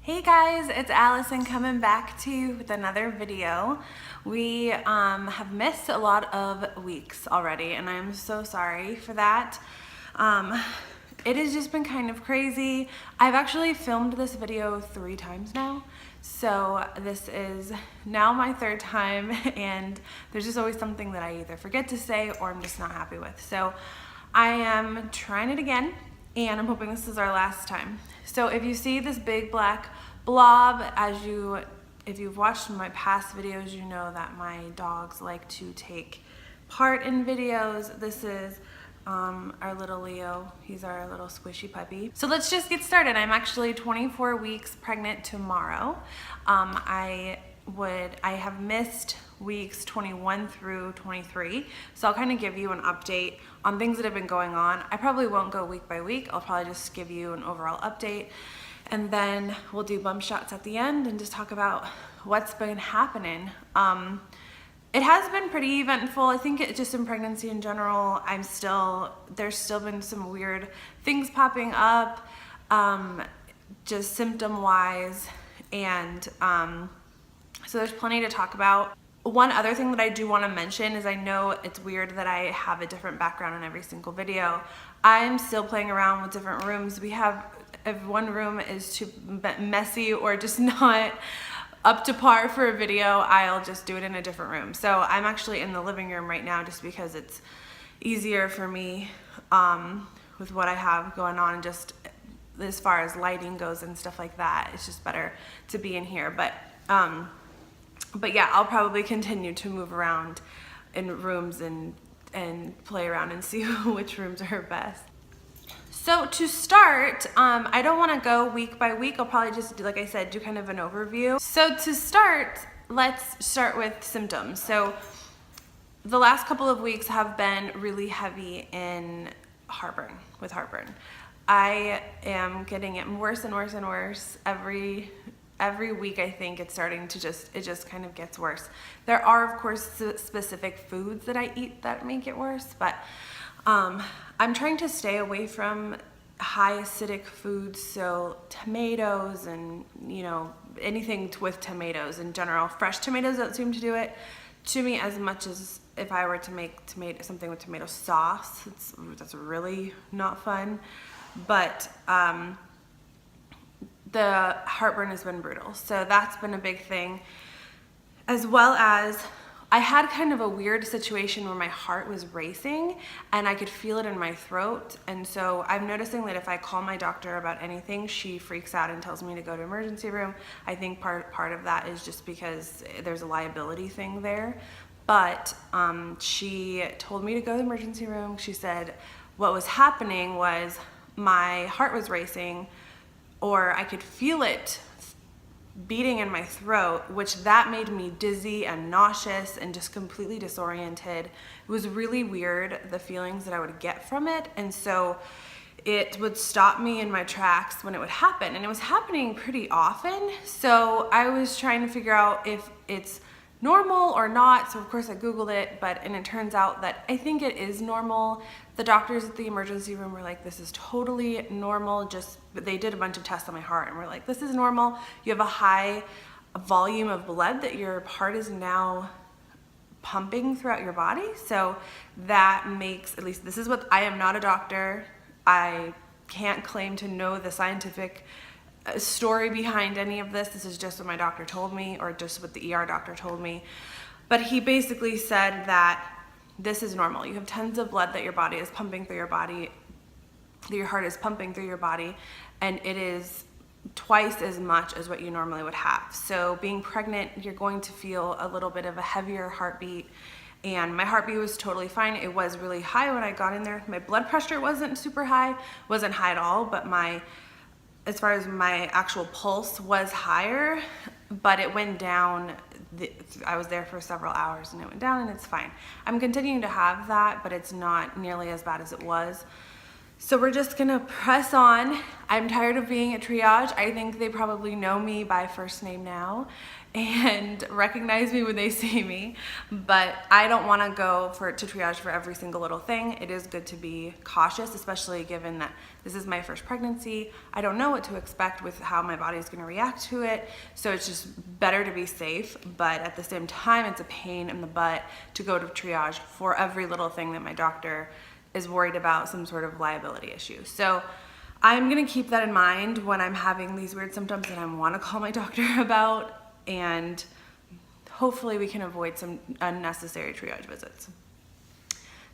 Hey guys, it's Allison coming back to you with another video. We have missed a lot of weeks already, and I'm so sorry for that. It has just been kind of crazy. I've actually filmed this video 3 times now, so this is now my 3rd time, and there's just always something that I either forget to say or I'm just not happy with. So I am trying it again, and I'm hoping this is our last time. So if you see this big black blob, if you've watched my past videos, you know that my dogs like to take part in videos. This is our little Leo. He's our little squishy puppy. So let's just get started. I'm actually 24 weeks pregnant tomorrow. I have missed weeks 21 through 23, so I'll kind of give you an update on things that have been going on. I probably won't go week by week. I'll probably just give you an overall update, and then we'll do bump shots at the end and just talk about what's been happening. It has been pretty eventful. I think it just in pregnancy in general, there's still been some weird things popping up, just symptom wise, and so there's plenty to talk about. One other thing that I do want to mention is I know it's weird that I have a different background in every single video. I'm still playing around with different rooms. If one room is too messy or just not up to par for a video, I'll just do it in a different room. So I'm actually in the living room right now just because it's easier for me with what I have going on, just as far as lighting goes and stuff like that. It's just better to be in here. But yeah, I'll probably continue to move around in rooms and play around and see which rooms are best. So to start, I don't want to go week by week. I'll probably just do, like I said, do kind of an overview. So to start, let's start with symptoms. So the last couple of weeks have been really heavy in heartburn. I am getting it worse and worse and worse every week. I think it's starting to it just kind of gets worse. There are, of course, specific foods that I eat that make it worse, but I'm trying to stay away from high acidic foods, so tomatoes and, anything with tomatoes in general. Fresh tomatoes don't seem to do it to me as much as if I were to make something with tomato sauce. That's really not fun. But the heartburn has been brutal, so that's been a big thing, as well as I had kind of a weird situation where my heart was racing and I could feel it in my throat. And so I'm noticing that if I call my doctor about anything, she freaks out and tells me to go to emergency room. I think part of that is just because there's a liability thing there. But she told me to go to the emergency room. She said what was happening was my heart was racing, or I could feel it beating in my throat, which that made me dizzy and nauseous and just completely disoriented. It was really weird, the feelings that I would get from it. And so it would stop me in my tracks when it would happen. And it was happening pretty often. So I was trying to figure out if it's normal or not. So of course I Googled it, and it turns out that I think it is normal. The doctors at the emergency room were like, this is totally normal. They did a bunch of tests on my heart and were like, this is normal. You have a high volume of blood that your heart is now pumping throughout your body. So that makes, at least this is what, I am not a doctor. I can't claim to know the scientific story behind any of this. This is just what my doctor told me, or just what the ER doctor told me. But he basically said that this is normal. You have tons of blood that your body is pumping through your body, that your heart is pumping through your body, and it is twice as much as what you normally would have. So being pregnant, you're going to feel a little bit of a heavier heartbeat, and my heartbeat was totally fine. It was really high when I got in there. My blood pressure wasn't super high, wasn't high at all, but as far as my actual pulse was higher, but it went down. I was there for several hours and it went down, and it's fine. I'm continuing to have that, but it's not nearly as bad as it was. So we're just gonna press on. I'm tired of being at Triage. I think they probably know me by first name now and recognize me when they see me, but I don't wanna go to Triage for every single little thing. It is good to be cautious, especially given that this is my first pregnancy. I don't know what to expect with how my body's gonna react to it, so it's just better to be safe, but at the same time, it's a pain in the butt to go to Triage for every little thing that my doctor is worried about some sort of liability issue. So I'm gonna keep that in mind when I'm having these weird symptoms that I wanna call my doctor about, and hopefully we can avoid some unnecessary Triage visits.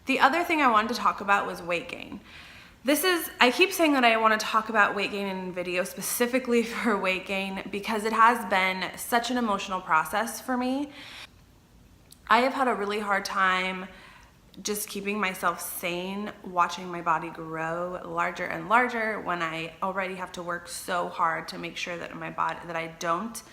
The other thing I wanted to talk about was weight gain. I keep saying that I wanna talk about weight gain in video specifically for weight gain because it has been such an emotional process for me. I have had a really hard time just keeping myself sane, watching my body grow larger and larger when I already have to work so hard to make sure that that I don't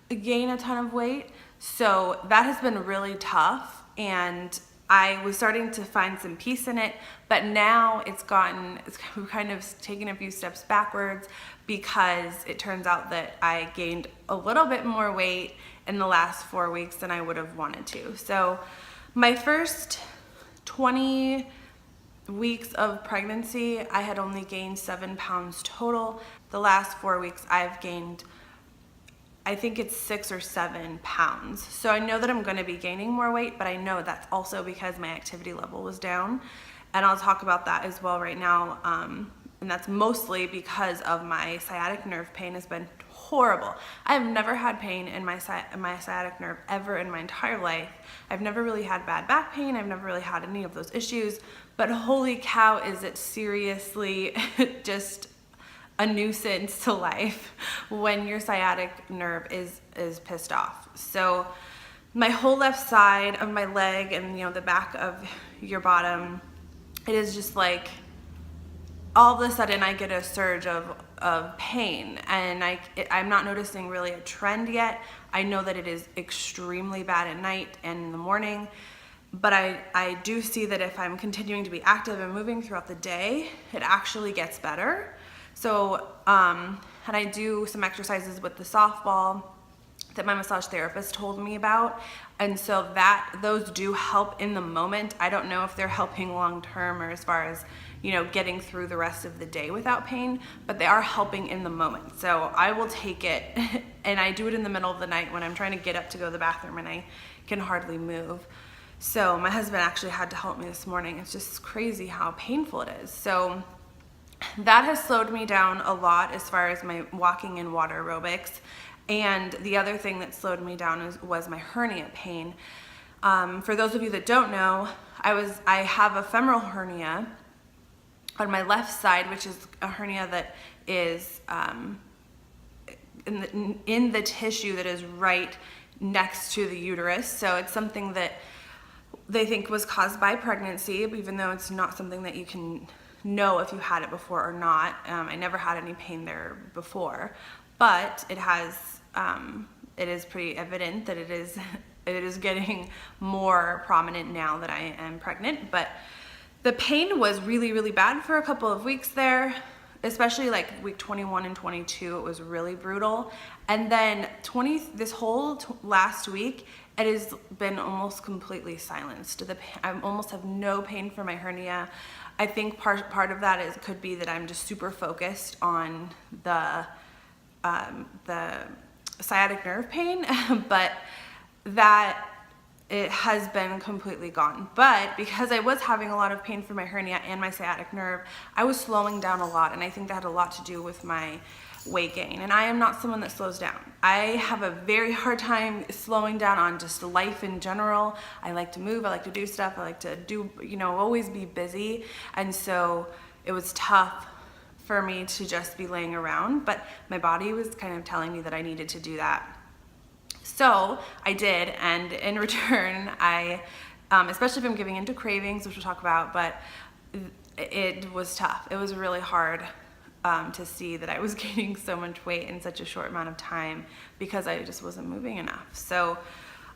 gain a ton of weight. So that has been really tough, and I was starting to find some peace in it, but now it's kind of taken a few steps backwards because it turns out that I gained a little bit more weight in the last 4 weeks than I would have wanted to. So my first 20 weeks of pregnancy, I had only gained 7 pounds total. The last 4 weeks, I've gained, I think it's 6 or 7 pounds. So I know that I'm gonna be gaining more weight, but I know that's also because my activity level was down. And I'll talk about that as well right now. And that's mostly because of my sciatic nerve pain has been horrible. I have never had pain in my sciatic nerve ever in my entire life. I've never really had bad back pain. I've never really had any of those issues, but holy cow, is it seriously just a nuisance to life when your sciatic nerve is pissed off. So my whole left side of my leg and the back of your bottom, it is just like all of a sudden I get a surge of pain, and I'm not noticing really a trend yet. I know that it is extremely bad at night and in the morning, but I do see that if I'm continuing to be active and moving throughout the day, it actually gets better. So, and I do some exercises with the softball that my massage therapist told me about, and so those do help in the moment. I don't know if they're helping long term or as far as getting through the rest of the day without pain, but they are helping in the moment. So I will take it, and I do it in the middle of the night when I'm trying to get up to go to the bathroom and I can hardly move. So my husband actually had to help me this morning. It's just crazy how painful it is. So that has slowed me down a lot as far as my walking and water aerobics. And the other thing that slowed me down was my hernia pain. For those of you that don't know, I have a femoral hernia on my left side, which is a hernia that is in the tissue that is right next to the uterus. So it's something that they think was caused by pregnancy, even though it's not something that you can know if you had it before or not. I never had any pain there before, but it is pretty evident that it is getting more prominent now that I am pregnant. But the pain was really, really bad for a couple of weeks there, especially like week 21 and 22. It was really brutal. And then this whole last week, it has been almost completely silenced. I almost have no pain for my hernia. I think part of that could be that I'm just super focused on the sciatic nerve pain, but that it has been completely gone. But because I was having a lot of pain for my hernia and my sciatic nerve, I was slowing down a lot, and I think that had a lot to do with my weight gain. And I am not someone that slows down. I have a very hard time slowing down on just life in general. I like to move, I like to do stuff, I like to do, always be busy. And so it was tough for me to just be laying around, but my body was kind of telling me that I needed to do that. So I did, and in return, I, especially if I'm giving into cravings, which we'll talk about, but it was tough. It was really hard to see that I was gaining so much weight in such a short amount of time because I just wasn't moving enough. So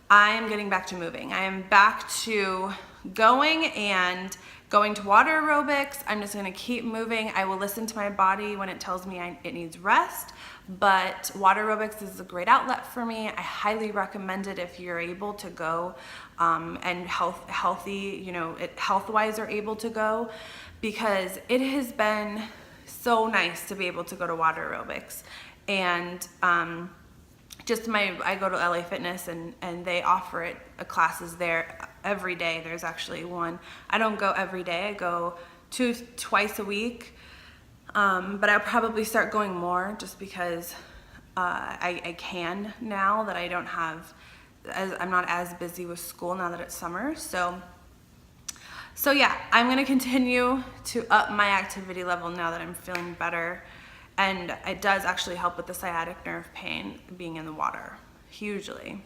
I am getting back to moving. I am back to going and going to water aerobics. I'm just gonna keep moving. I will listen to my body when it tells me it needs rest, but water aerobics is a great outlet for me. I highly recommend it if you're able to go and healthy, you know, health-wise are able to go, because it has been so nice to be able to go to water aerobics. And I go to LA Fitness and they offer classes there every day. There's actually one. I don't go every day. I go twice a week. But I'll probably start going more just because I can now that I don't have, I'm not as busy with school now that it's summer. So yeah, I'm gonna continue to up my activity level now that I'm feeling better. And it does actually help with the sciatic nerve pain being in the water, hugely.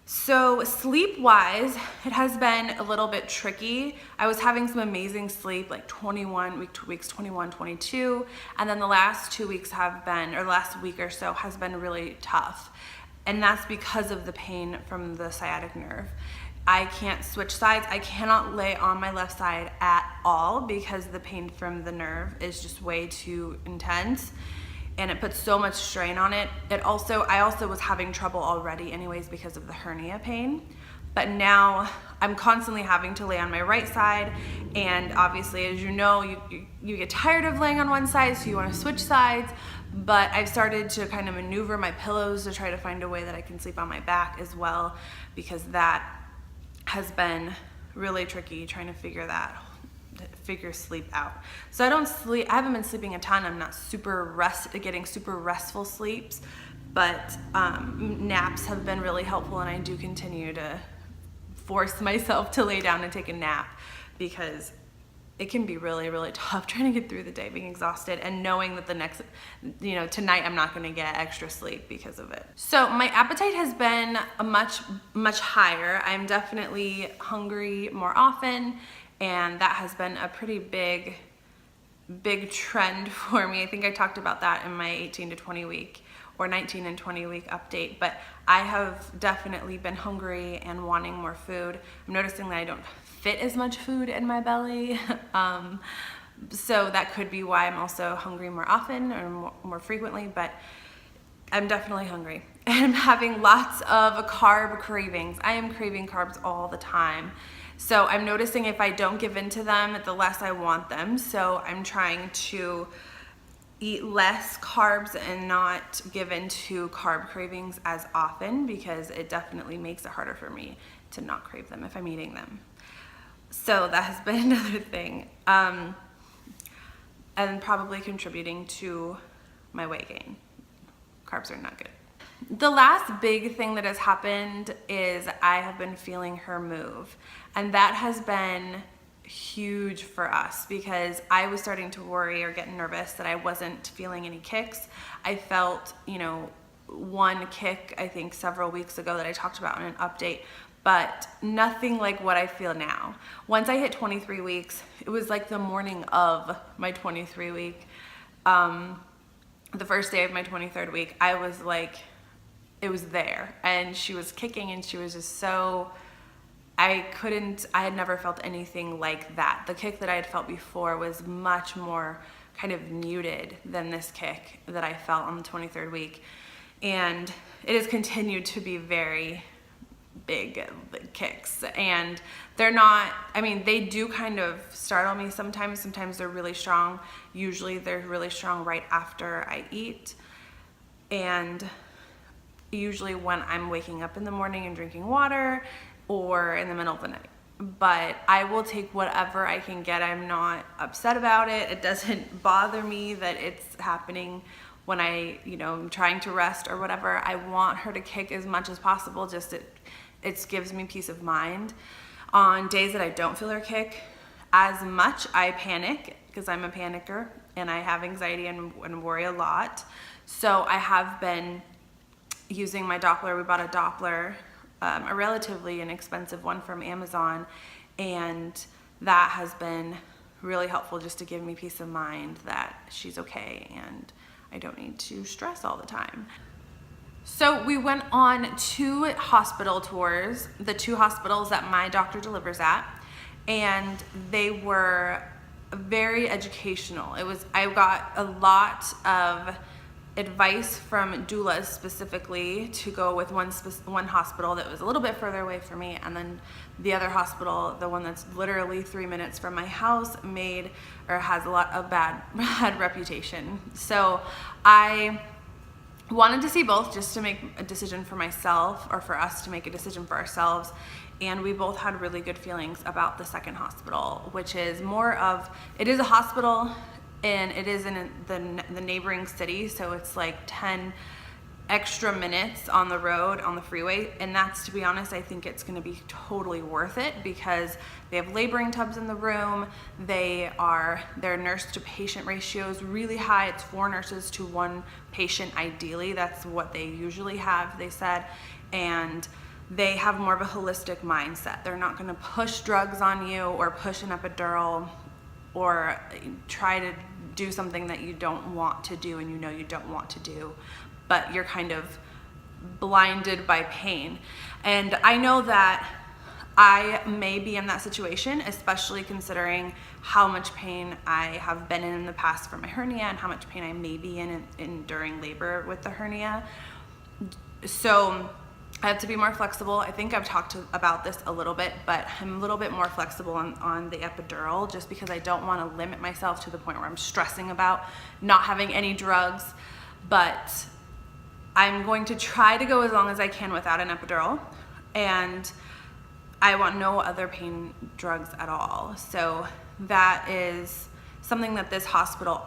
So sleep-wise, it has been a little bit tricky. I was having some amazing sleep, like weeks 21, 22, and then the last 2 weeks have been, or the last week or so has been really tough. And that's because of the pain from the sciatic nerve. I can't switch sides. I cannot lay on my left side at all because the pain from the nerve is just way too intense and it puts so much strain on it. I also was having trouble already anyways because of the hernia pain, but now I'm constantly having to lay on my right side, and obviously, as you know, you get tired of laying on one side, so you want to switch sides. But I've started to kind of maneuver my pillows to try to find a way that I can sleep on my back as well, because that has been really tricky trying to figure sleep out. So I haven't been sleeping a ton. I'm not getting super restful sleeps, but naps have been really helpful, and I do continue to force myself to lay down and take a nap because it can be really, really tough trying to get through the day, being exhausted and knowing that tonight I'm not going to get extra sleep because of it. So my appetite has been much higher. I'm definitely hungry more often, and that has been a pretty big trend for me. I think I talked about that in my 18 to 20 week or 19 and 20 week update, but I have definitely been hungry and wanting more food. I'm noticing that I don't fit as much food in my belly. So that could be why I'm also hungry more often or more frequently, but I'm definitely hungry. And I'm having lots of carb cravings. I am craving carbs all the time. So I'm noticing if I don't give in to them, the less I want them. So I'm trying to eat less carbs and not give in to carb cravings as often, because it definitely makes it harder for me to not crave them if I'm eating them. So that has been another thing, and probably contributing to my weight gain. Carbs are not good. The last big thing that has happened is I have been feeling her move, and that has been huge for us because I was starting to worry or get nervous that I wasn't feeling any kicks. I felt, one kick, I think several weeks ago that I talked about in an update, but nothing like what I feel now. Once I hit 23 weeks, it was like the morning of my 23 week, the first day of my 23rd week, I was like, it was there, and she was kicking, and she was just so, I had never felt anything like that. The kick that I had felt before was much more kind of muted than this kick that I felt on the 23rd week. And it has continued to be very big kicks. And they're not, they do kind of startle me sometimes. Sometimes they're really strong. Usually they're really strong right after I eat. And usually when I'm waking up in the morning and drinking water, or in the middle of the night. But I will take whatever I can get. I'm not upset about it. It doesn't bother me that it's happening when I'm trying to rest or whatever. I want her to kick as much as possible. Just it gives me peace of mind. On days that I don't feel her kick as much, I panic because I'm a panicker and I have anxiety and worry a lot. So I have been using my Doppler. We bought a Doppler, a relatively inexpensive one from Amazon, and that has been really helpful just to give me peace of mind that she's okay and I don't need to stress all the time. So we went on 2 hospital tours, the 2 hospitals that my doctor delivers at, and they were very educational. I got a lot of advice from doulas specifically to go with one hospital that was a little bit further away from me, and then the other hospital, the one that's literally 3 minutes from my house, has a lot of bad reputation. So I wanted to see both just to make a decision for myself, or for us to make a decision for ourselves. And we both had really good feelings about the second hospital, which is it is a hospital, and it is in the neighboring city. So it's like 10 extra minutes on the road, on the freeway. And that's, to be honest, I think it's gonna be totally worth it, because they have laboring tubs in the room. Their nurse to patient ratio is really high. It's 4 nurses to 1 patient ideally. That's what they usually have, they said. And they have more of a holistic mindset. They're not gonna push drugs on you or push an epidural or try to do something that you don't want to do and you know you don't want to do, but you're kind of blinded by pain. And I know that I may be in that situation, especially considering how much pain I have been in the past for my hernia, and how much pain I may be in during labor with the hernia. So I have to be more flexible. I think I've talked about this a little bit, but I'm a little bit more flexible on the epidural, just because I don't want to limit myself to the point where I'm stressing about not having any drugs. But I'm going to try to go as long as I can without an epidural, and I want no other pain drugs at all. So that is something that this hospital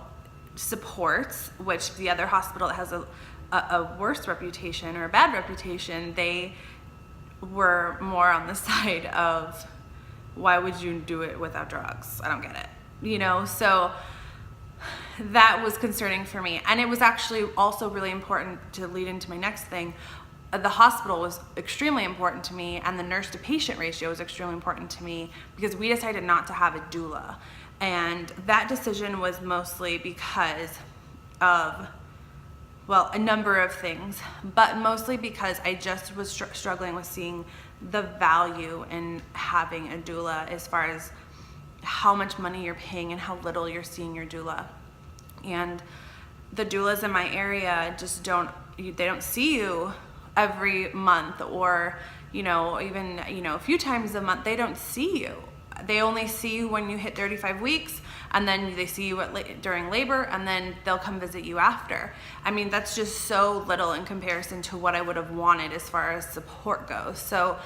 supports, which the other hospital that has a worse reputation, or a bad reputation, they were more on the side of, why would you do it without drugs? I don't get it, so that was concerning for me. And it was actually also really important to lead into my next thing. The hospital was extremely important to me, and the nurse to patient ratio was extremely important to me, because we decided not to have a doula. And that decision was mostly because of, well, a number of things, but mostly because I just was struggling with seeing the value in having a doula, as far as how much money you're paying and how little you're seeing your doula. And the doulas in my area just don't see you every month, or even a few times a month. They don't see you. They only see you when you hit 35 weeks, and then they see you during labor, and then they'll come visit you after. I mean, that's just so little in comparison to what I would have wanted as far as support goes. So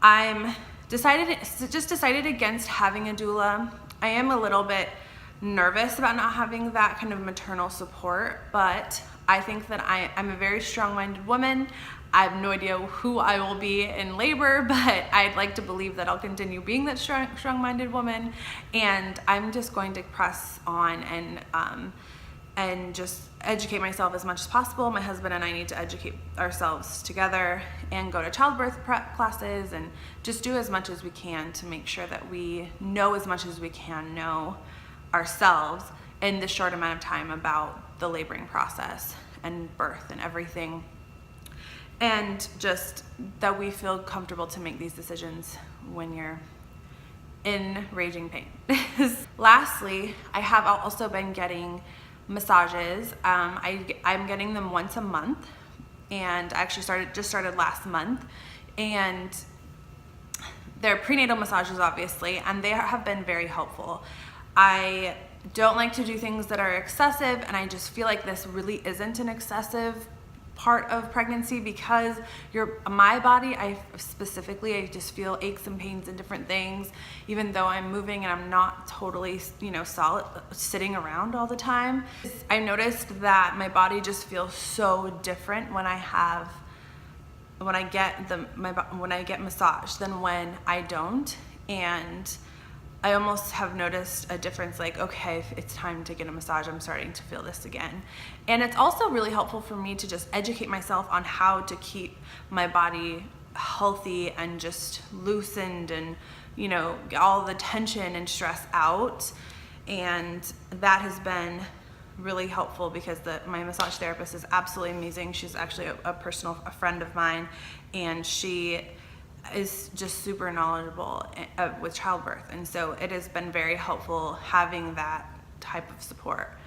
I'm decided against having a doula. I am a little bit nervous about not having that kind of maternal support, but I think that I'm a very strong-minded woman. I have no idea who I will be in labor, but I'd like to believe that I'll continue being that strong-minded woman, and I'm just going to press on and just educate myself as much as possible. My husband and I need to educate ourselves together and go to childbirth prep classes, and just do as much as we can to make sure that we know as much as we can know ourselves in this short amount of time about the laboring process and birth and everything. And just that we feel comfortable to make these decisions when you're in raging pain. Lastly, I have also been getting massages. I'm getting them once a month, and I actually just started last month. And they're prenatal massages, obviously, and they have been very helpful. I don't like to do things that are excessive, and I just feel like this really isn't an excessive part of pregnancy, because my body, I just feel aches and pains and different things, even though I'm moving and I'm not totally solid sitting around all the time. I noticed that my body just feels so different when I get massaged than when I don't. And I almost have noticed a difference, like, okay, if it's time to get a massage, I'm starting to feel this again. And it's also really helpful for me to just educate myself on how to keep my body healthy and just loosened, and get all the tension and stress out. And that has been really helpful because my massage therapist is absolutely amazing. She's actually a friend of mine, and she is just super knowledgeable with childbirth, and so it has been very helpful having that type of support.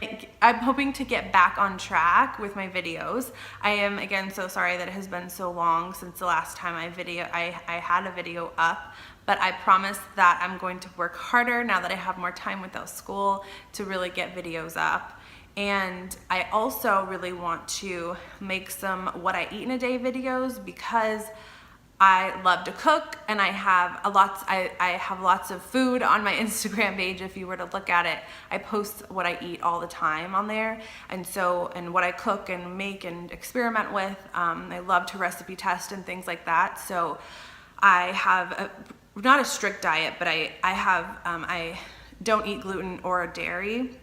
I'm hoping to get back on track with my videos. I am again so sorry that it has been so long since the last time I had a video up, but I promise that I'm going to work harder now that I have more time without school to really get videos up. And I also really want to make some what I eat in a day videos because I love to cook, and I have lots of food on my Instagram page. If you were to look at it, I post what I eat all the time on there, and what I cook and make and experiment with. I love to recipe test and things like that. So I have not a strict diet, but I don't eat gluten or dairy,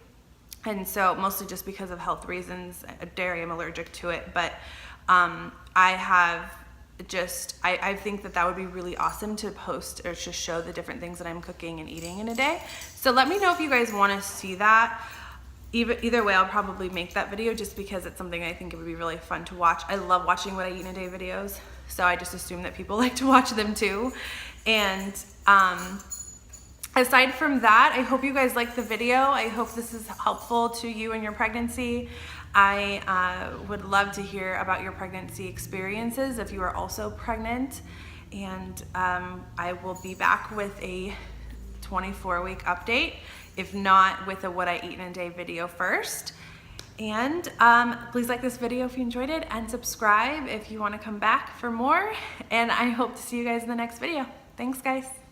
and so mostly just because of health reasons. Dairy, I'm allergic to it, but I think that would be really awesome to post or to show the different things that I'm cooking and eating in a day. So let me know if you guys want to see that. Either way, I'll probably make that video just because it's something I think it would be really fun to watch. I love watching what I eat in a day videos, so I just assume that people like to watch them too. And aside from that, I hope you guys like the video. I hope this is helpful to you in your pregnancy. I would love to hear about your pregnancy experiences if you are also pregnant, and I will be back with a 24-week update, if not with a what I eat in a day video first. And please like this video if you enjoyed it, and subscribe if you want to come back for more, and I hope to see you guys in the next video. Thanks, guys.